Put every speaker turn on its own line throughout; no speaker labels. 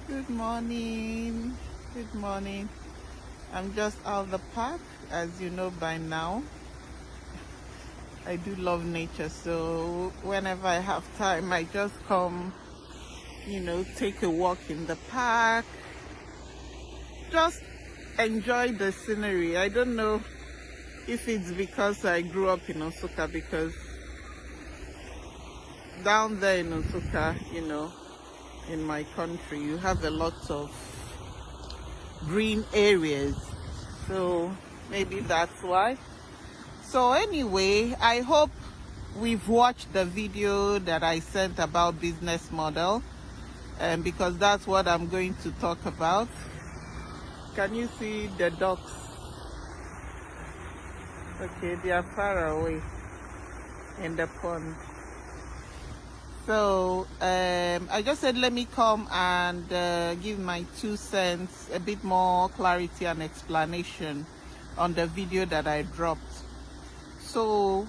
Good morning. Good morning. I'm just out of the park, as you know by now. I do love nature, so whenever I have time, I just come, take a walk in the park, just enjoy the scenery. I don't know if it's because I grew up in Osaka, because down there in Osaka, in my country, you have a lot of green areas. So maybe that's why. So anyway, I hope we've watched the video that I sent about business model, because that's what I'm going to talk about. Can you see the ducks? Okay, they are far away in the pond. So I just said let me come and give my 2 cents, a bit more clarity and explanation on the video that I dropped. So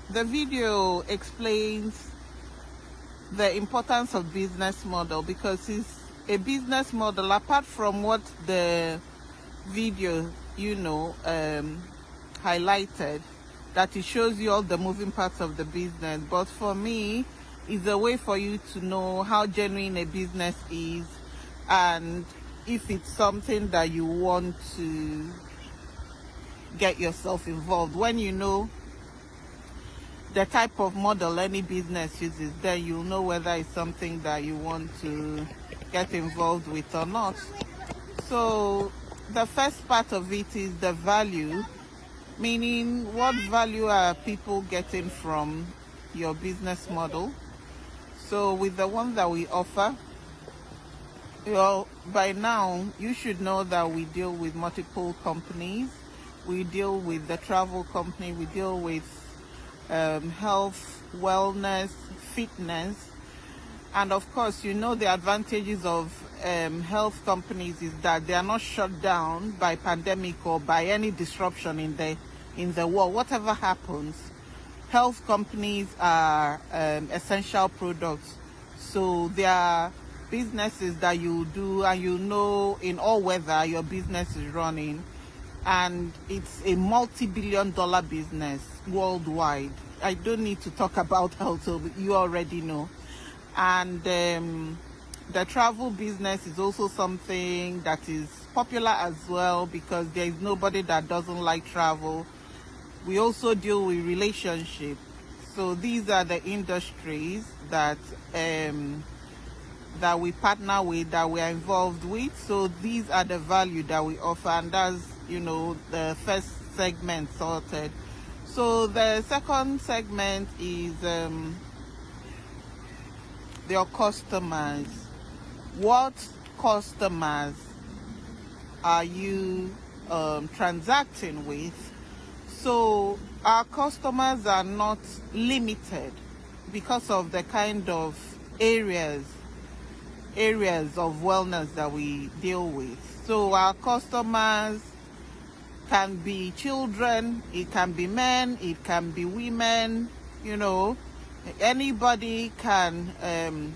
the video explains the importance of business model, because it's a business model apart from what the video highlighted, that it shows you all the moving parts of the business. But for me, it's a way for you to know how genuine a business is, and if it's something that you want to get yourself involved. When you know the type of model any business uses, then you'll know whether it's something that you want to get involved with or not. So the first part of it is the value, meaning what value are people getting from your business model. So with the one that we offer, by now you should know that we deal with multiple companies. We deal with the travel company, we deal with health, wellness, fitness, and of course, the advantages of health companies is that they are not shut down by pandemic or by any disruption in the world. Whatever happens, health companies are essential products. So they are businesses that you do, and in all weather your business is running, and it's a multi-billion-dollar business worldwide. I don't need to talk about health, so you already know. And the travel business is also something that is popular as well, because there is nobody that doesn't like travel. We also deal with relationship. So these are the industries that that we partner with, that we are involved with. So these are the value that we offer, and that's the first segment sorted. So the second segment is your customers. What customers are you transacting with? So our customers are not limited because of the kind of areas of wellness that we deal with. So our customers can be children, it can be men, it can be women, anybody can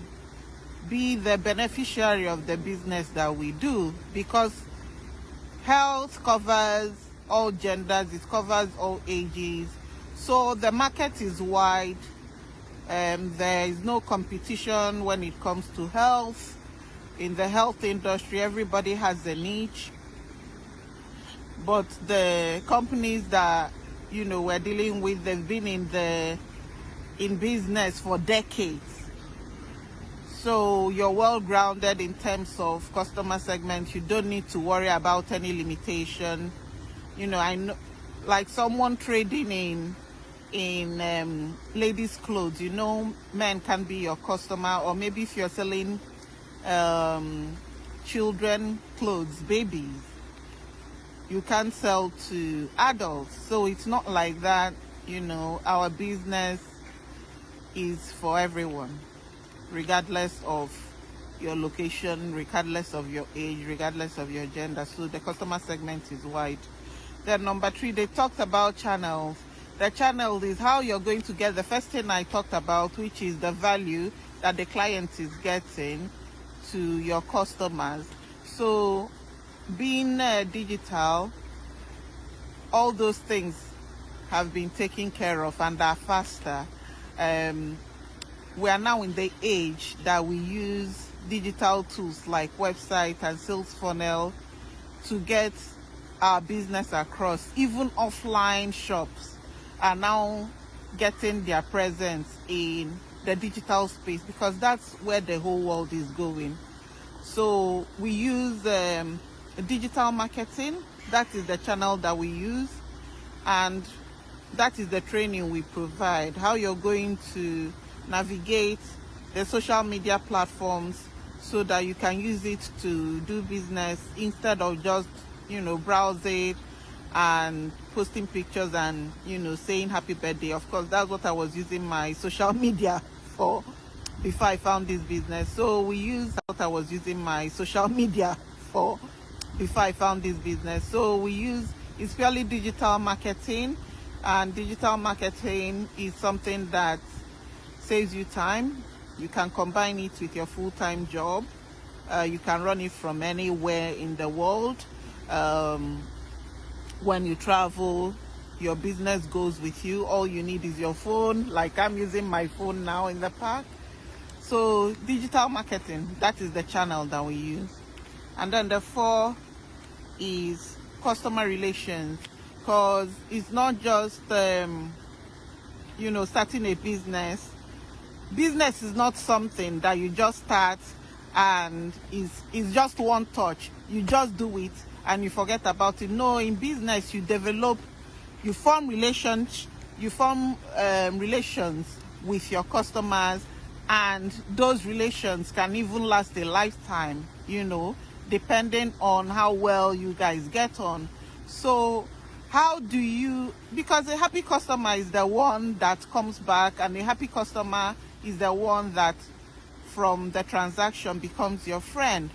be the beneficiary of the business that we do, because health covers all genders, it covers all ages. So the market is wide. There is no competition when it comes to health. In the health industry, everybody has a niche. But the companies that we're dealing with, they've been in business for decades. So you're well grounded in terms of customer segments. You don't need to worry about any limitation. I know, like someone trading in ladies' clothes, men can be your customer, or maybe if you're selling children clothes, babies, you can't sell to adults. So it's not like that. Our business is for everyone, regardless of your location, regardless of your age, regardless of your gender. So the customer segment is wide. Then number 3, they talked about channels. The channel is how you're going to get the first thing I talked about, which is the value that the client is getting. to your customers. So being digital, all those things have been taken care of and are faster. We are now in the age that we use digital tools like website and sales funnel to get our business across. Even offline shops are now getting their presence in the digital space because that's where the whole world is going. So we use digital marketing. That is the channel that we use, and that is the training we provide, how you're going to navigate the social media platforms so that you can use it to do business instead of just, browse it and posting pictures and, saying happy birthday. Of course, that's what I was using my social media for before I found this business. So we use what I was using my social media for before I found this business. So we use, it's purely digital marketing, and digital marketing is something that saves you time. You can combine it with your full-time job. You can run it from anywhere in the world. When you travel, your business goes with you. All you need is your phone, like I'm using my phone now in the park. So digital marketing, that is the channel that we use. And then the 4 is customer relations, because it's not just starting a business. Business is not something that you just start and is just one touch. You just do it and you forget about it. No, in business you develop, you form relations with your customers, and those relations can even last a lifetime, depending on how well you guys get on. So how do you, because a happy customer is the one that comes back, and a happy customer is the one that from the transaction becomes your friend.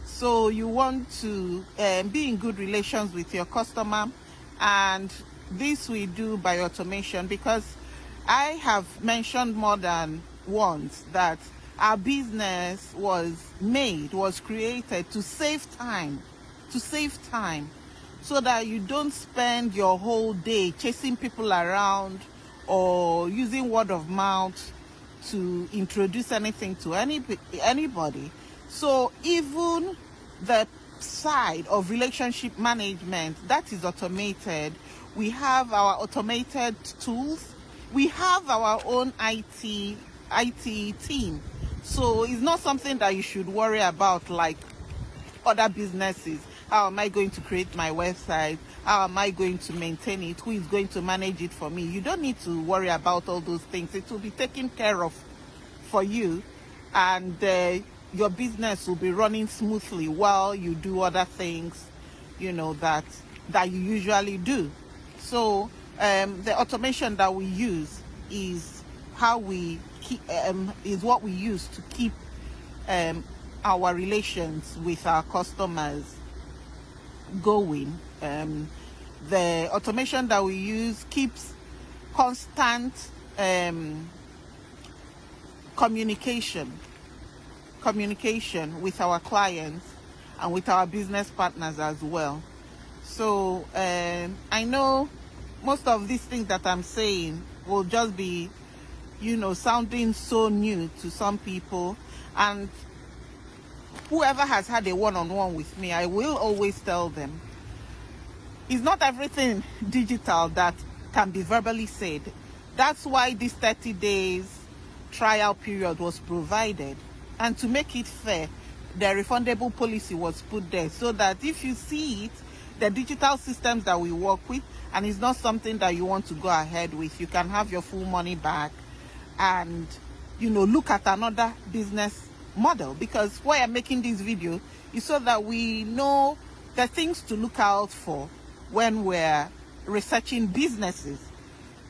So you want to be in good relations with your customer, and this we do by automation, because I have mentioned more than once that our business was created to save time, so that you don't spend your whole day chasing people around or using word of mouth to introduce anything to anybody. So even the side of relationship management, that is automated. We have our automated tools. We have our own IT team. So it's not something that you should worry about like other businesses. How am I going to create my website? How am I going to maintain it? Who is going to manage it for me? You don't need to worry about all those things. It will be taken care of for you, and your business will be running smoothly while you do other things, that you usually do. So the automation that we use is how we keep, is what we use to keep our relations with our customers going. The automation that we use keeps constant communication with our clients and with our business partners as well. So I know most of these things that I'm saying will just be, sounding so new to some people, and whoever has had a one-on-one with me, I will always tell them, it's not everything digital that can be verbally said. That's why this 30 days trial period was provided, and to make it fair, the refundable policy was put there, so that if you see it, the digital systems that we work with, and it's not something that you want to go ahead with, you can have your full money back and look at another business model. Because why I'm making this video is so that we know the things to look out for when we're researching businesses.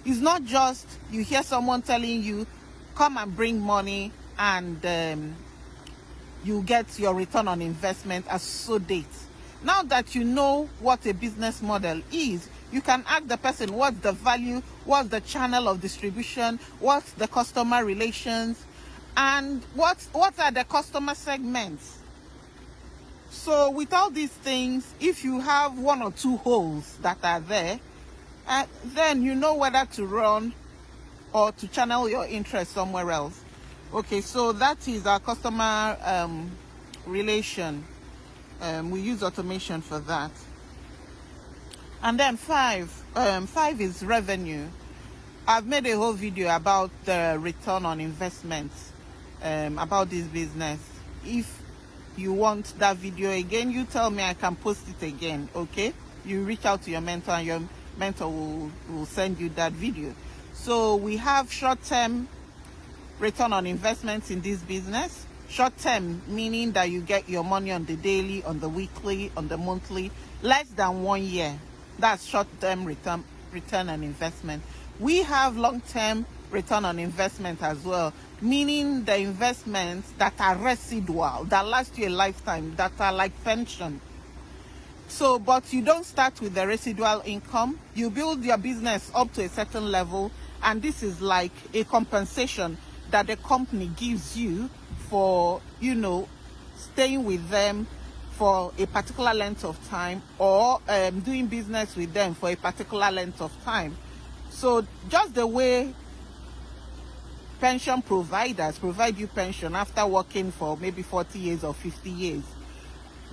It's not just you hear someone telling you come and bring money and you get your return on investment as so date. Now that you know what a business model is, you can ask the person what's the value, what's the channel of distribution, what's the customer relations, And what are the customer segments? So with all these things, if you have one or two holes that are there, then you know whether to run or to channel your interest somewhere else. Okay, so that is our customer relation. We use automation for that. And then five is revenue. I've made a whole video about the return on investment about this business. If you want that video again, you tell me, I can post it again. Okay, you reach out to your mentor and your mentor will send you that video. So we have short-term return on investments in this business. Short-term meaning that you get your money on the daily, on the weekly, on the monthly, less than 1 year. That's short-term return on investment. We have long-term return on investment as well, meaning the investments that are residual, that last you a lifetime, that are like pension. So, but you don't start with the residual income. You build your business up to a certain level, and this is like a compensation that the company gives you for, you know, staying with them for a particular length of time, or doing business with them for a particular length of time. So just the way pension providers provide you pension after working for maybe 40 years or 50 years,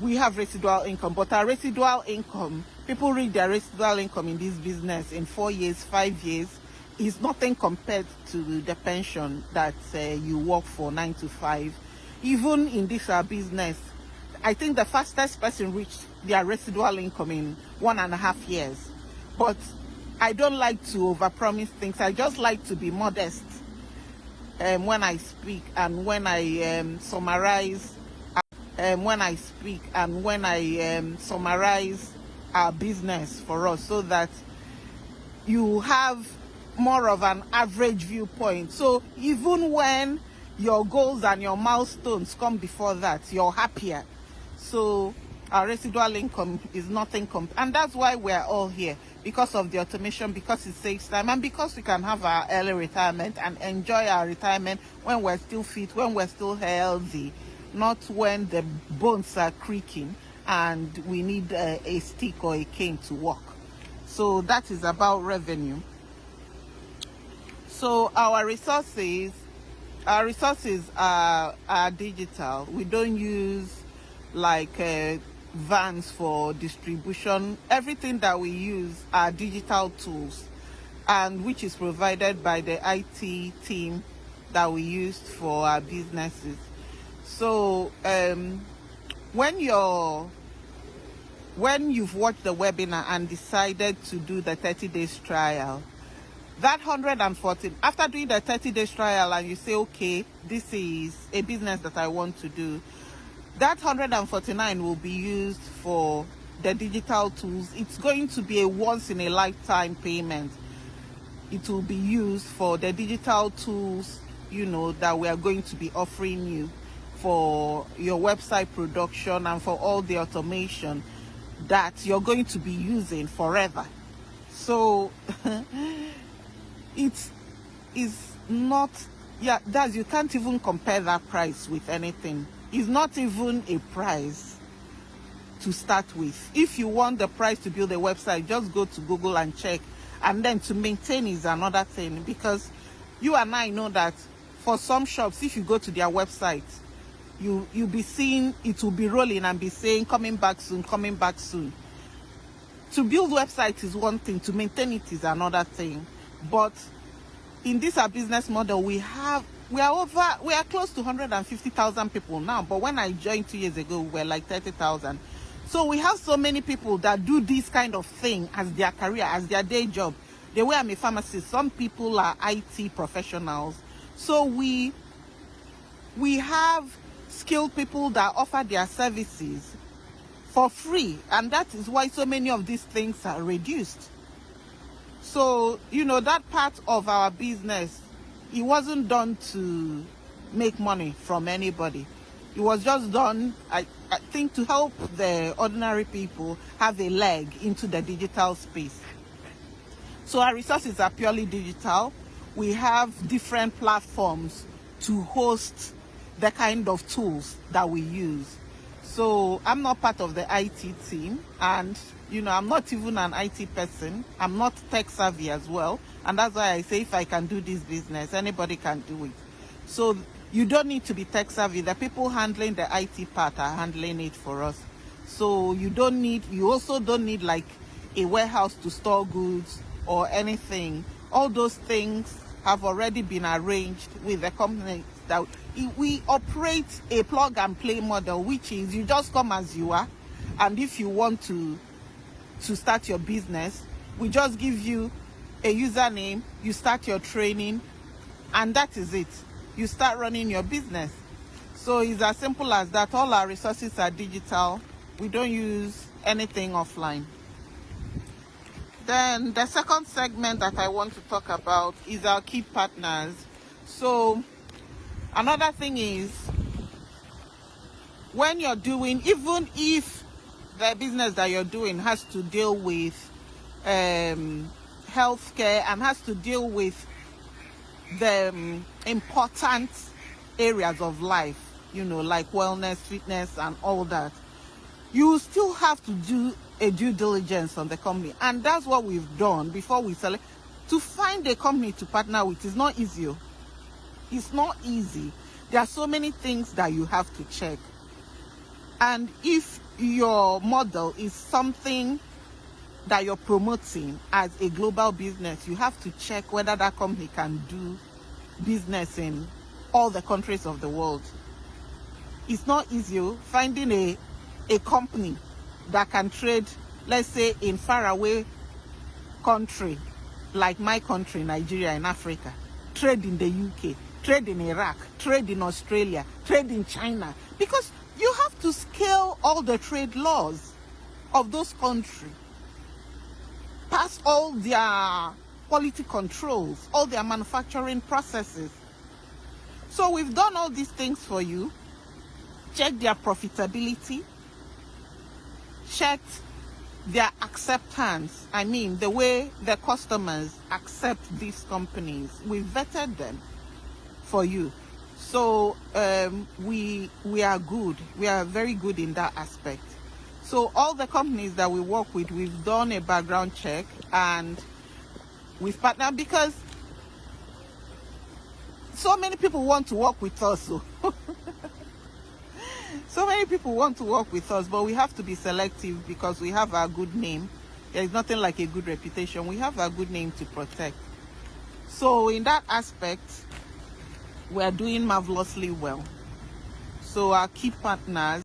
we have residual income. But our residual income, people reach their residual income in this business in 4 years, 5 years, is nothing compared to the pension that you work for 9 to 5. Even in this business, I think the fastest person reached their residual income in 1.5 years. But I don't like to overpromise things. I just like to be modest when I speak and when I summarize. When I speak and when I summarize our business for us, so that you have more of an average viewpoint. So even when your goals and your milestones come before that, you're happier. So our residual income is nothing and that's why we're all here, because of the automation, because it saves time, and because we can have our early retirement and enjoy our retirement when we're still fit, when we're still healthy, not when the bones are creaking and we need a stick or a cane to walk. So that is about revenue. So our resources are digital. We don't use like vans for distribution. Everything that we use are digital tools, and which is provided by the IT team that we used for our businesses. So when you've watched the webinar and decided to do the 30 days trial, that 114, after doing the 30 days trial and you say, okay, this is a business that I want to do, that 149 will be used for the digital tools. It's going to be a once in a lifetime payment. It will be used for the digital tools, you know, that we are going to be offering you for your website production and for all the automation that you're going to be using forever. So it is not, yeah, that's, you can't even compare that price with anything. It's not even a price to start with. If you want the price to build a website, just go to Google and check, and then to maintain is another thing, because you and I know that for some shops, if you go to their website, you'll be seeing it will be rolling and be saying coming back soon, coming back soon. To build website is one thing, to maintain it is another thing. But in this our business model, we are close to 150,000 people now, but when I joined 2 years ago, we were like 30,000. So we have so many people that do this kind of thing as their career, as their day job. The way I'm a pharmacist, some people are IT professionals. So we have skilled people that offer their services for free, and that is why so many of these things are reduced. So, you know, that part of our business, it wasn't done to make money from anybody. It was just done, I think, to help the ordinary people have a leg into the digital space. So our resources are purely digital. We have different platforms to host the kind of tools that we use. So I'm not part of the IT team, and I'm not even an IT person. I'm not tech savvy as well, and that's why I say if I can do this business, anybody can do it. So you don't need to be tech savvy. The people handling the IT part are handling it for us. So you also don't need like a warehouse to store goods or anything. All those things have already been arranged with the company. That we operate a plug and play model, which is you just come as you are, and if you want to start your business, we just give you a username, you start your training, and that is it. You start running your business. So it's as simple as that. All our resources are digital. We don't use anything offline. Then the second segment that I want to talk about is our key partners. So another thing is, when you're doing, even if the business that you're doing has to deal with healthcare and has to deal with the important areas of life, like wellness, fitness, and all that, you still have to do a due diligence on the company. And that's what we've done before we select. To find a company to partner with is not easy. It's not easy. There are so many things that you have to check. And if your model is something that you're promoting as a global business, you have to check whether that company can do business in all the countries of the world. It's not easy finding a company that can trade, let's say, in faraway country like my country, Nigeria, in Africa, trade in the UK, trade in Iraq, trade in Australia, trade in China, because you have to scale all the trade laws of those countries, pass all their quality controls, all their manufacturing processes. So we've done all these things for you, checked their profitability, checked their acceptance. I mean, the way the customers accept these companies. We vetted them for you. So we are good. We are very good in that aspect. So all the companies that we work with, we've done a background check and we've partnered, because so many people want to work with us. So many people want to work with us, but we have to be selective because we have our good name. There is nothing like a good reputation. We have our good name to protect. So in that aspect, we are doing marvelously well. So our key partners